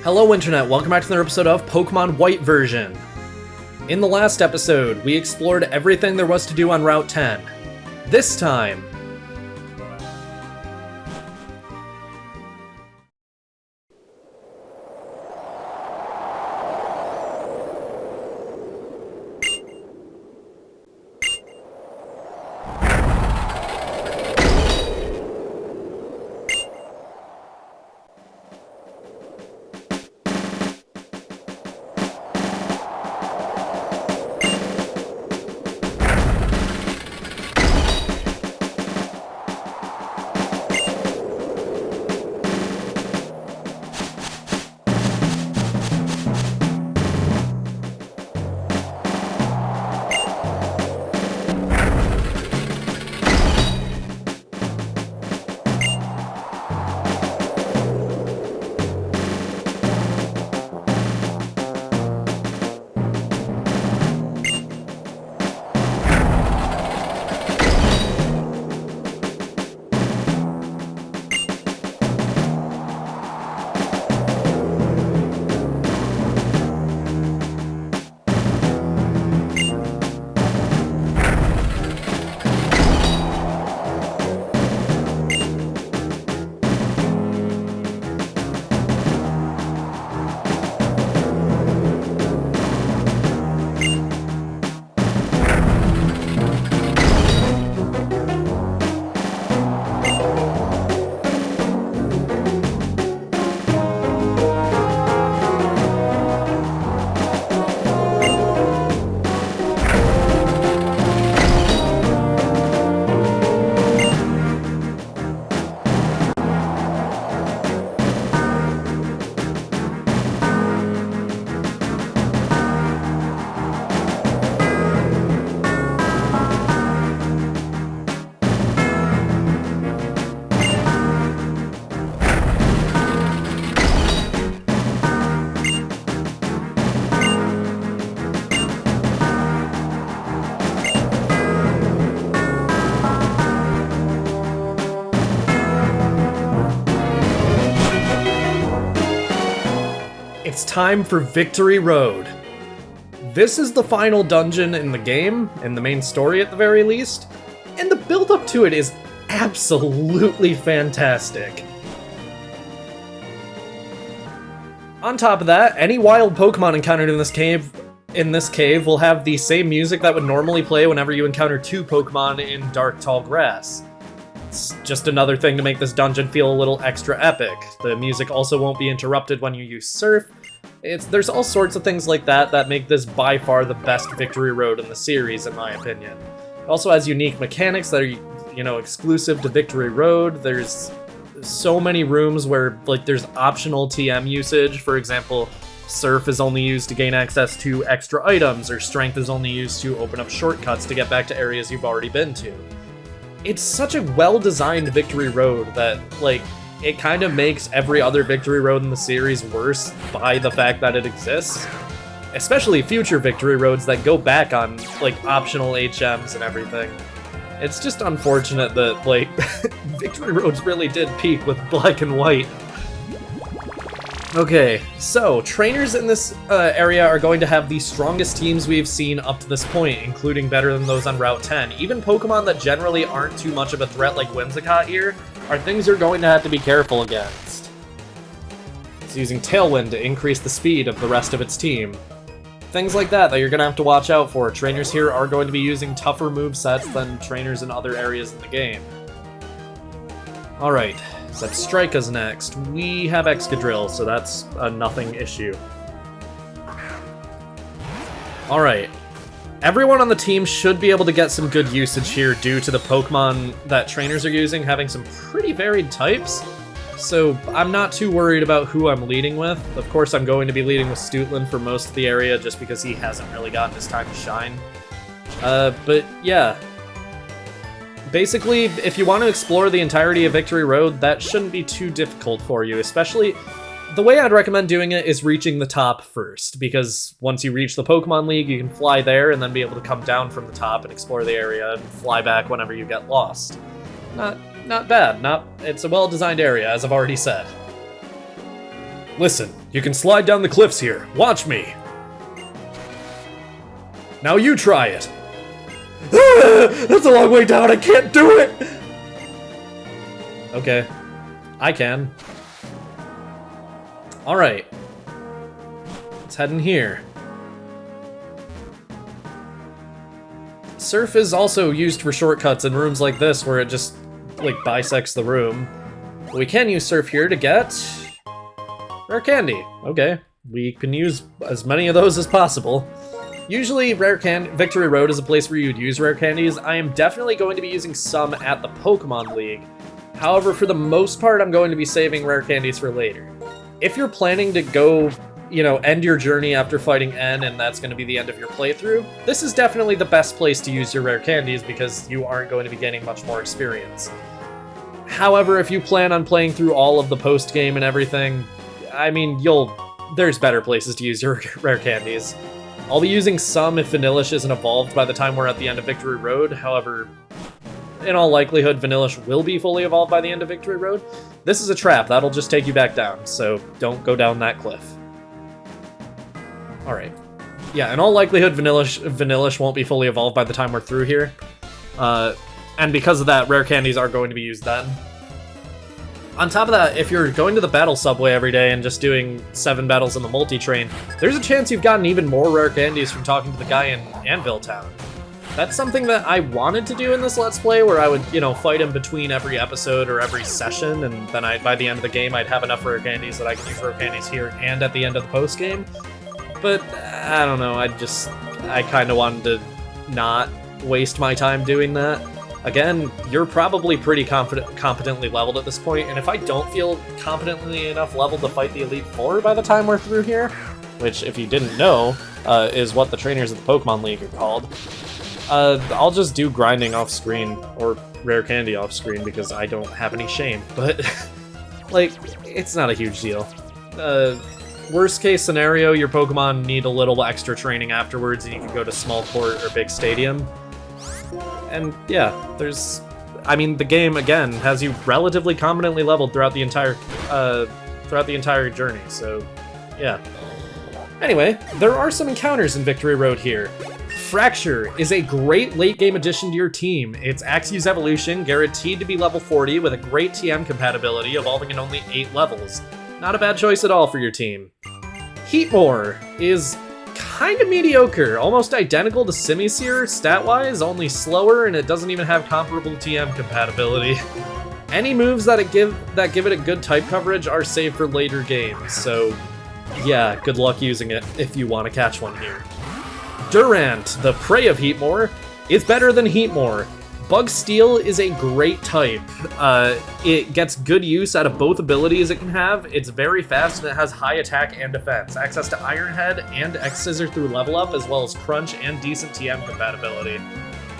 Hello Internet, welcome back to another episode of Pokémon White version. In the last episode, we explored everything there was to do on Route 10. This time, it's time for Victory Road. This is the final dungeon in the game, in the main story at the very least, and the build-up to it is absolutely fantastic. On top of that, any wild Pokemon encountered in this cave will have the same music that would normally play whenever you encounter two Pokemon in dark tall grass. It's just another thing to make this dungeon feel a little extra epic. The music also won't be interrupted when you use Surf. There's all sorts of things like that make this by far the best Victory Road in the series, in my opinion. It also has unique mechanics that are, exclusive to Victory Road. There's so many rooms where, there's optional TM usage. For example, Surf is only used to gain access to extra items, or Strength is only used to open up shortcuts to get back to areas you've already been to. It's such a well-designed Victory Road that, it kind of makes every other Victory Road in the series worse by the fact that it exists. Especially future Victory Roads that go back on, optional HMs and everything. It's just unfortunate that, Victory Roads really did peak with Black and White. Okay, so trainers in this area are going to have the strongest teams we've seen up to this point, including better than those on Route 10. Even Pokemon that generally aren't too much of a threat like Whimsicott here are things you're going to have to be careful against. It's using Tailwind to increase the speed of the rest of its team. Things like that you're going to have to watch out for. Trainers here are going to be using tougher movesets than trainers in other areas in the game. Alright, Zebstrika's next. We have Excadrill, so that's a nothing issue. Alright. Everyone on the team should be able to get some good usage here due to the Pokemon that trainers are using having some pretty varied types. So I'm not too worried about who I'm leading with. Of course, I'm going to be leading with Stoutland for most of the area just because he hasn't really gotten his time to shine. But yeah. Basically, if you want to explore the entirety of Victory Road, that shouldn't be too difficult for you, especially the way I'd recommend doing it is reaching the top first, because once you reach the Pokemon League, you can fly there and then be able to come down from the top and explore the area and fly back whenever you get lost. Not bad. It's a well-designed area, as I've already said. Listen, you can slide down the cliffs here. Watch me. Now you try it. That's a long way down. I can't do it. Okay. I can. Alright. Let's head in here. Surf is also used for shortcuts in rooms like this where it just, like, bisects the room. We can use Surf here to get rare candy. Okay. We can use as many of those as possible. Usually, Victory Road is a place where you'd use rare candies. I am definitely going to be using some at the Pokemon League. However, for the most part, I'm going to be saving rare candies for later. If you're planning to go, you know, end your journey after fighting N and that's going to be the end of your playthrough, this is definitely the best place to use your rare candies because you aren't going to be gaining much more experience. However, if you plan on playing through all of the post-game and everything, I mean, there's better places to use your rare candies. I'll be using some if Vanillish isn't evolved by the time we're at the end of Victory Road. However, in all likelihood, Vanillish will be fully evolved by the end of Victory Road. This is a trap. That'll just take you back down, so don't go down that cliff. Alright. Yeah, in all likelihood, Vanillish won't be fully evolved by the time we're through here. And because of that, rare candies are going to be used then. On top of that, if you're going to the battle subway every day and just doing 7 battles in the multi-train, there's a chance you've gotten even more rare candies from talking to the guy in Anvil Town. That's something that I wanted to do in this Let's Play, where I would, you know, fight him between every episode or every session, and then by the end of the game, I'd have enough rare candies that I could use rare candies here and at the end of the post-game. But, I don't know, I kind of wanted to not waste my time doing that. Again, you're probably pretty competently leveled at this point, and if I don't feel competently enough leveled to fight the Elite Four by the time we're through here, which, if you didn't know, is what the trainers at the Pokemon League are called, I'll just do grinding off-screen, or rare candy off-screen, because I don't have any shame, but, like, it's not a huge deal. Worst case scenario, your Pokemon need a little extra training afterwards, and you can go to Small Court or Big Stadium. And yeah, I mean, the game again has you relatively competently leveled throughout the entire journey. So, yeah. Anyway, there are some encounters in Victory Road here. Fracture is a great late game addition to your team. It's Axew's evolution, guaranteed to be level 40 with a great TM compatibility, evolving in only 8 levels. Not a bad choice at all for your team. Heatmore is kind of mediocre, almost identical to Simisear stat-wise, only slower, and it doesn't even have comparable TM compatibility. Any moves that give it a good type coverage are saved for later games, so yeah, good luck using it if you want to catch one here. Durant, the prey of Heatmore, is better than Heatmore. Bug Steel is a great type. It gets good use out of both abilities it can have. It's very fast and it has high attack and defense. Access to Iron Head and X-Scissor through level up, as well as Crunch and decent TM compatibility.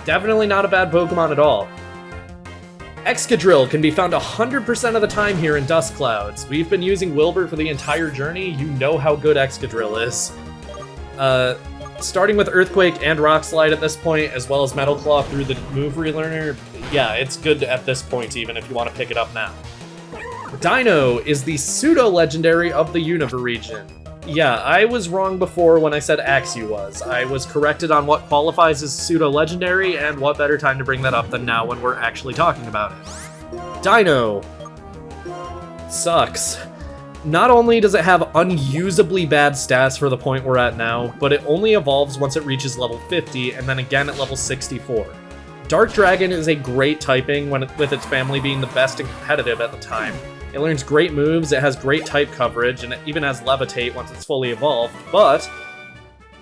Definitely not a bad Pokemon at all. Excadrill can be found 100% of the time here in Dust Clouds. We've been using Wilbur for the entire journey. You know how good Excadrill is. Starting with Earthquake and Rock Slide at this point, as well as Metal Claw through the move relearner, yeah, it's good at this point even if you want to pick it up now. Dino is the pseudo-legendary of the Unova region. Yeah, I was wrong before when I said Axew was. I was corrected on what qualifies as pseudo-legendary, and what better time to bring that up than now when we're actually talking about it. Dino sucks. Not only does it have unusably bad stats for the point we're at now, but it only evolves once it reaches level 50, and then again at level 64. Dark Dragon is a great typing, with its family being the best and competitive at the time. It learns great moves, it has great type coverage, and it even has Levitate once it's fully evolved, but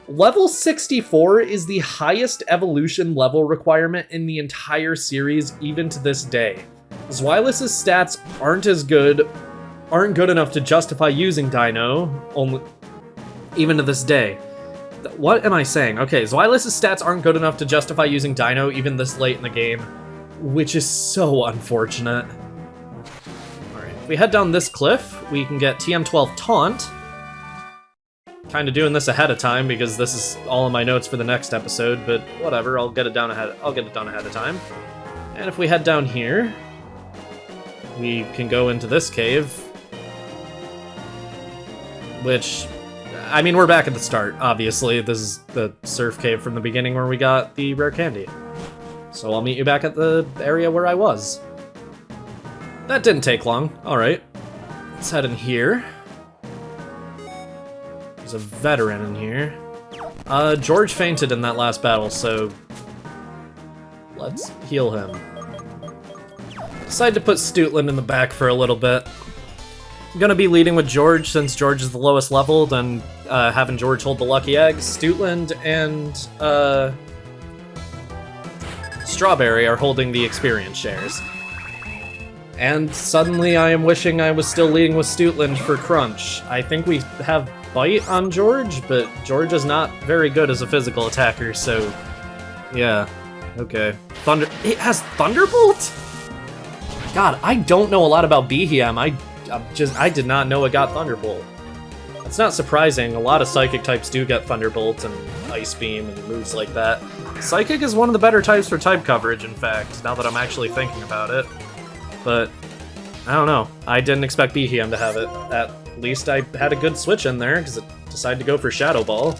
level 64 is the highest evolution level requirement in the entire series, even to this day. Zweilous' stats aren't good enough to justify using Dino, even to this day. What am I saying? Okay, Zweilous' stats aren't good enough to justify using Dino even this late in the game, which is so unfortunate. Alright, if we head down this cliff, we can get TM12 Taunt. Kinda doing this ahead of time because this is all in my notes for the next episode, but whatever, I'll get it done ahead of time. And if we head down here, we can go into this cave. which, I mean, we're back at the start, obviously. This is the surf cave from the beginning where we got the rare candy. So I'll meet you back at the area where I was. That didn't take long. Alright. Let's head in here. There's a veteran in here. George fainted in that last battle, so let's heal him. Decided to put Stootland in the back for a little bit. I'm gonna be leading with George since George is the lowest leveled, and having George hold the lucky eggs. Stootland and Strawberry are holding the experience shares. And suddenly I am wishing I was still leading with Stootland for Crunch. I think we have Bite on George, but George is not very good as a physical attacker, so yeah, okay. It has Thunderbolt? God, I don't know a lot about Behem. I did not know it got Thunderbolt. It's not surprising. A lot of Psychic types do get Thunderbolt and Ice Beam and moves like that. Psychic is one of the better types for type coverage, in fact, now that I'm actually thinking about it. But I don't know. I didn't expect Behem to have it. At least I had a good switch in there, because it decided to go for Shadow Ball.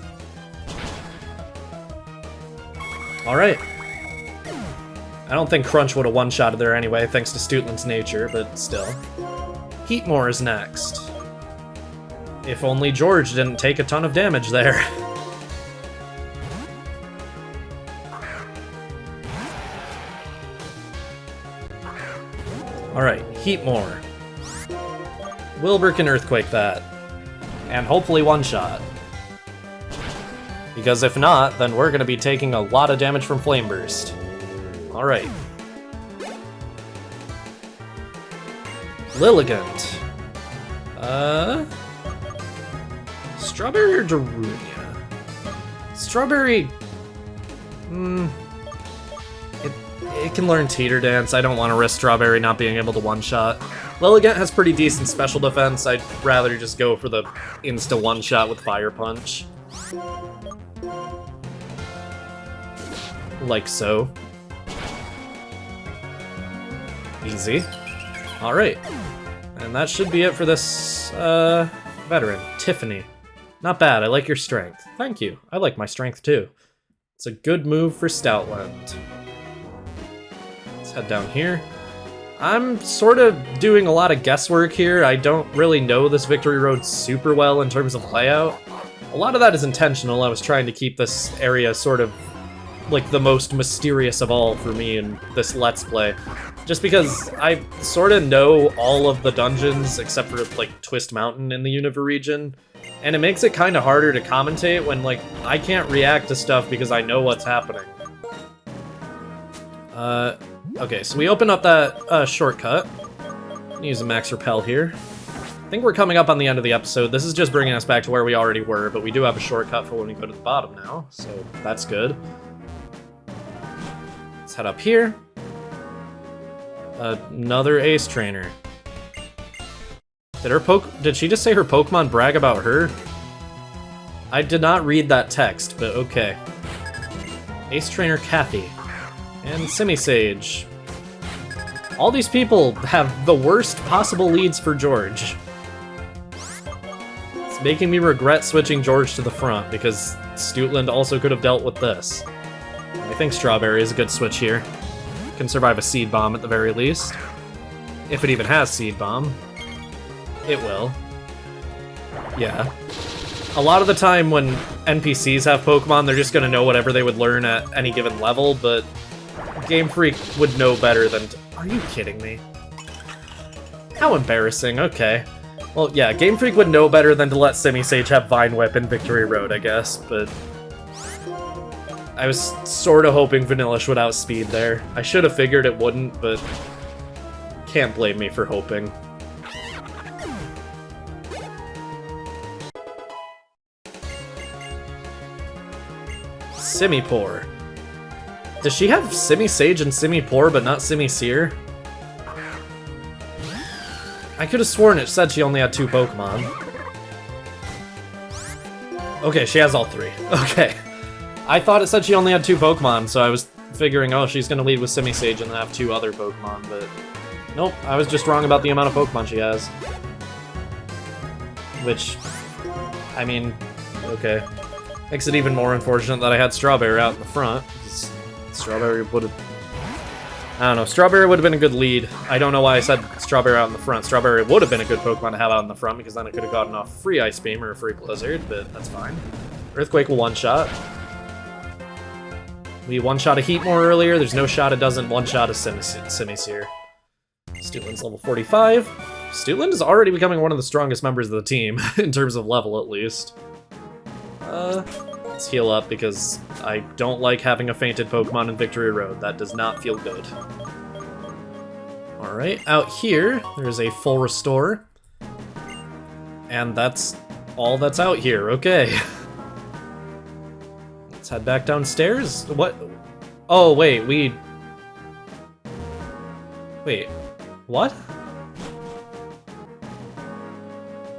Alright. I don't think Crunch would have one-shotted there anyway, thanks to Stootland's nature, but still. Heatmore is next. If only George didn't take a ton of damage there. Alright, Heatmore. Wilbur can Earthquake that. And hopefully one-shot. Because if not, then we're gonna be taking a lot of damage from Flame Burst. Alright. Lilligant. Strawberry or Darunia? Strawberry... It can learn Teeter Dance. I don't want to risk Strawberry not being able to one-shot. Lilligant has pretty decent special defense. I'd rather just go for the insta one-shot with Fire Punch. Like so. Easy. Alright. And that should be it for this, veteran. Tiffany. Not bad, I like your strength. Thank you. I like my strength too. It's a good move for Stoutland. Let's head down here. I'm sort of doing a lot of guesswork here. I don't really know this Victory Road super well in terms of layout. A lot of that is intentional. I was trying to keep this area sort of like the most mysterious of all for me in this Let's Play. Just because I sort of know all of the dungeons except for like Twist Mountain in the Unova region. And it makes it kind of harder to commentate when like I can't react to stuff because I know what's happening. Okay, so we open up that shortcut. Use a Max Repel here. I think we're coming up on the end of the episode. This is just bringing us back to where we already were, but we do have a shortcut for when we go to the bottom now, so that's good. Let's head up here. Another Ace Trainer. Did she just say her Pokemon brag about her? I did not read that text, but okay. Ace Trainer Kathy. And Simisage. All these people have the worst possible leads for George. It's making me regret switching George to the front, because Stoutland also could have dealt with this. I think Strawberry is a good switch here. Can survive a Seed Bomb at the very least. If it even has Seed Bomb. It will. Yeah. A lot of the time when NPCs have Pokemon, they're just gonna know whatever they would learn at any given level, but Game Freak would know better than Are you kidding me? How embarrassing, okay. Well, yeah, Game Freak would know better than to let Simisage have Vine Whip in Victory Road, I guess, but I was sort of hoping Vanillish would outspeed there. I should have figured it wouldn't, but can't blame me for hoping. Simipour. Does she have Simisage and Simipour, but not Simisear? I could have sworn it said she only had 2 Pokemon. Okay, she has all 3. Okay. I thought it said she only had 2 Pokemon, so I was figuring, oh, she's gonna lead with Simisage and then have 2 other Pokemon, but nope, I was just wrong about the amount of Pokemon she has. Which I mean, okay. Makes it even more unfortunate that I had Strawberry out in the front. Strawberry would have... I don't know, Strawberry would have been a good lead. I don't know why I said Strawberry out in the front. Strawberry would have been a good Pokemon to have out in the front, because then it could have gotten off free Ice Beam or a free Blizzard, but that's fine. Earthquake will one-shot. We one-shot a Heatmore earlier, there's no shot it doesn't one-shot a Simisear. Stoutland's level 45. Stoutland is already becoming one of the strongest members of the team, in terms of level at least. Let's heal up, because I don't like having a fainted Pokemon in Victory Road. That does not feel good. Alright, out here, there's a full restore. And that's all that's out here, okay. Let's head back downstairs. What? Oh, wait, Wait, what?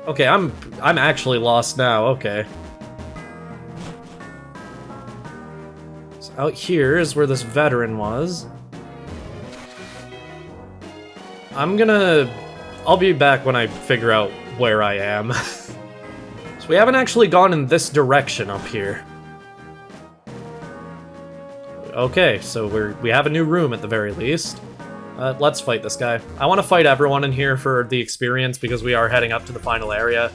Okay, I'm actually lost now, okay. Out here is where this veteran was. I'll be back when I figure out where I am. So we haven't actually gone in this direction up here. Okay, so we have a new room at the very least. Let's fight this guy. I want to fight everyone in here for the experience because we are heading up to the final area.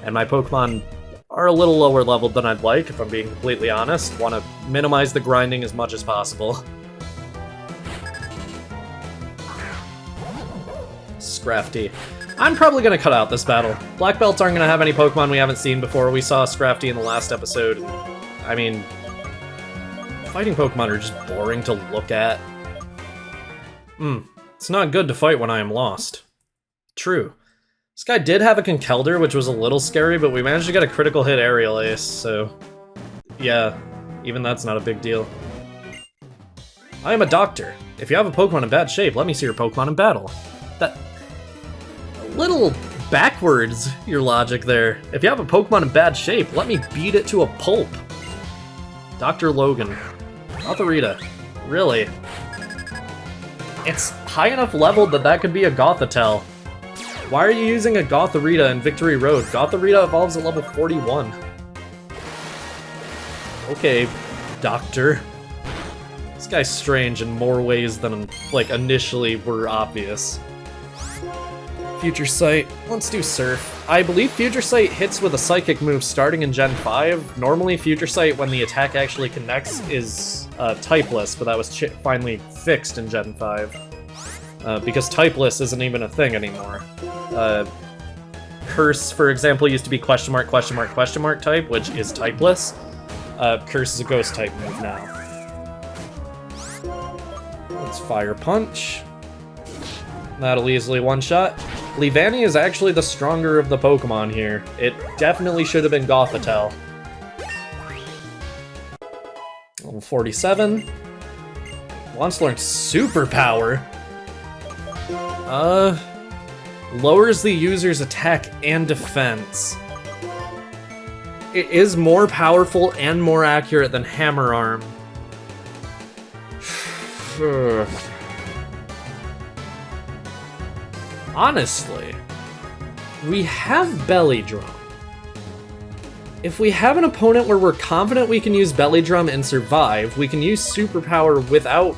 And my Pokemon are a little lower leveled than I'd like, if I'm being completely honest. Want to minimize the grinding as much as possible. Scrafty. I'm probably going to cut out this battle. Black Belts aren't going to have any Pokemon we haven't seen before. We saw Scrafty in the last episode. I mean, fighting Pokemon are just boring to look at. It's not good to fight when I am lost. True. This guy did have a Conkeldurr, which was a little scary, but we managed to get a critical hit Aerial Ace, so... yeah, even that's not a big deal. I am a doctor. If you have a Pokemon in bad shape, let me see your Pokemon in battle. That... a little backwards, your logic there. If you have a Pokemon in bad shape, let me beat it to a pulp. Dr. Logan. Gothorita. Really? It's high enough leveled that could be a Gothitelle. Why are you using a Gothorita in Victory Road? Gothorita evolves at level 41. Okay, Doctor. This guy's strange in more ways than, like, initially were obvious. Future Sight. Let's do Surf. I believe Future Sight hits with a Psychic move starting in Gen 5. Normally, Future Sight, when the attack actually connects, is typeless, but that was finally fixed in Gen 5. Because typeless isn't even a thing anymore. Curse, for example, used to be question mark type, which is typeless. Curse is a ghost type move now. Let's Fire Punch. That'll easily one-shot. Leavanny is actually the stronger of the Pokemon here. It definitely should have been Gothitelle. Level 47. Wants to learn Superpower. Lowers the user's attack and defense. It is more powerful and more accurate than Hammer Arm. Honestly, we have Belly Drum. If we have an opponent where we're confident we can use Belly Drum and survive, we can use Superpower without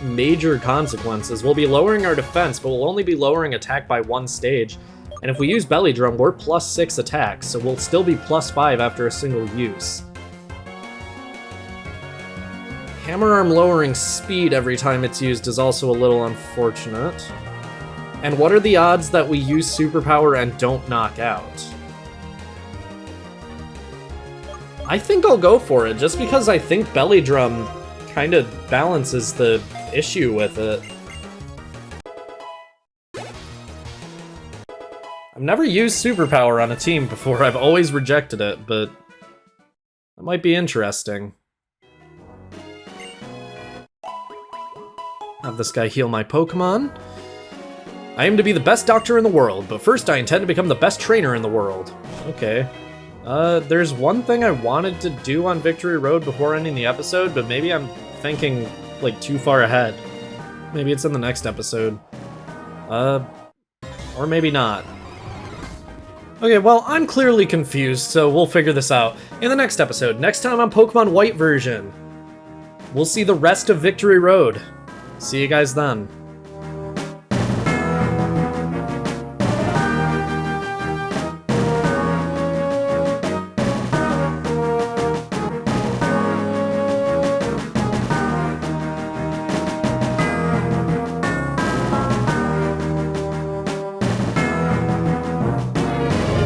major consequences. We'll be lowering our defense, but we'll only be lowering attack by 1 stage. And if we use Belly Drum, we're +6 attacks, so we'll still be +5 after a single use. Hammer Arm lowering speed every time it's used is also a little unfortunate. And what are the odds that we use Superpower and don't knock out? I think I'll go for it, just because I think Belly Drum kind of balances the issue with it. I've never used Superpower on a team before, I've always rejected it, but that might be interesting. Have this guy heal my Pokemon. I aim to be the best doctor in the world, but first I intend to become the best trainer in the world. Okay. There's one thing I wanted to do on Victory Road before ending the episode, but maybe I'm thinking, like, too far ahead. Maybe it's in the next episode. Or maybe not. Okay, well, I'm clearly confused, so we'll figure this out in the next episode. Next time on Pokemon White version, we'll see the rest of Victory Road. See you guys then.